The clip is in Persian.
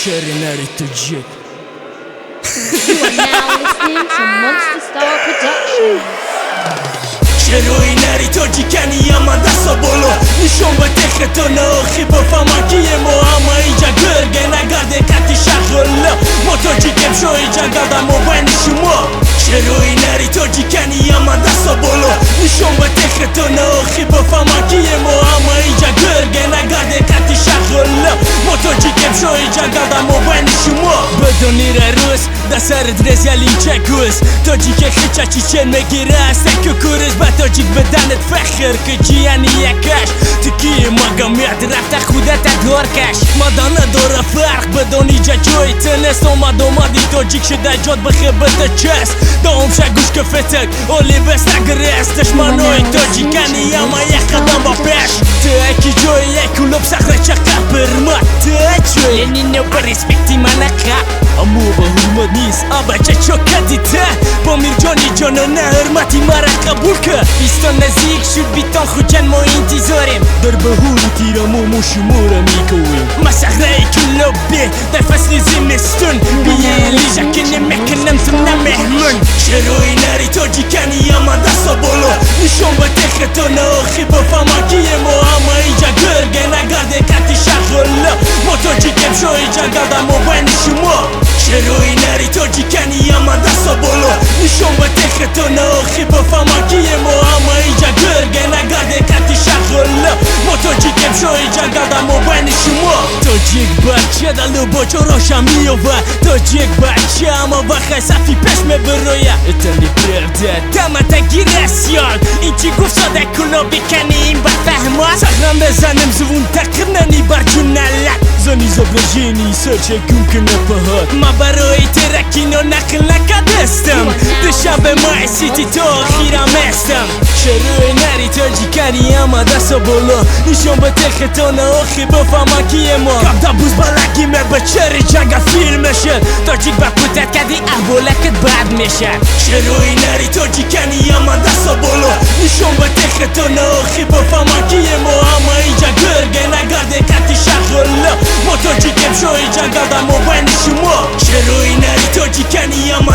Extraordinary Tajik. You are now listening to Monster Star Production. Extraordinary Tajikani amanda sabolo nishon bete khatona oxi bafama kiye mo ama ija gurgena garde kati shagholla mo tajikem sho ija garda mo bani shuma Extraordinary Tajikani amanda sabolo nishon bete khatona oxi bafama kiye mo ama ija gurgena garde kati shagholla mo tajikem sho ija garda mo bani shuma بدونیر روز دسر درز یا لینچکوز تاجیک خیچه چیچن میگیره سکو کورز با تاجیک بدنت فخر که چی یعنی یکش تکی مقامیت رفته خودت ادوار کش مادانه داره فرق بدونی جا جوی تنست اومدی تاجیک شده جاد بخیبت چست دام شگوش که فتک اولی بس نگرستش منوی تاجیکنی اما یک قدم با پیش تاکی جوی یک کلوب سخره چقه برمت تاجوی یعنی نو برسپکتی منقه اما با حرمت نیست آبا چه چوکدیته با میرجانی جانا نه حرمتی مرا قبول که بیستان نزدیک شد بیتان خوچن ما انتظاریم در بهور تیرامو مشموره میکویم مسخره کلوبه در فصل زمستون بیه لیجا که نمیکنم تمنا مهمون شروعی نری تاجیکنی اما دستا بالا نشون به تختان آخی با فماکیه ما اما ایجا گرگه نگرده کتی شغله ما تاجیکم شو ایجا گرده ما بینی شما شروعی نری تاجیکنی اما دستا بالا نشون به تختان آخی با فماکیه ما اما ایجا گرگه نگرده کتی شغله ما تاجیکم شو ایجا گرده ما بینی شما تاجیک بچه دلو با چو روشن میوه تاجیک بچه اما وقت صفی پیش میبرویه اتنی برده دمت گیرسیان این چی گفت ساده کلو بکنی این بفهمه سخرم بزنم زبون تقرننی بر جنلت زنی زبرجینی سرچه کن که نپهد ما برای ترکین و نقل نکدستم دشب مای سیتی تا خیرم استم شروع نری تاجیکنی اما دستا بالا نشون به تختان آخی بفهمه کیه ما کبدا بوز بلگی مه بچری جنگ فیلمشه تاجیک با پوتت کدی احوالکت بد میشه شروعی نری تاجیکنی اما دستا بالا نشون به تختان آخی بفهمه کیه ما اما ایجا گرگه نگرده کتی شغله ما تاجیکم شو ایجا گرده ما بینی شما شروعی نری تاجیکنی اما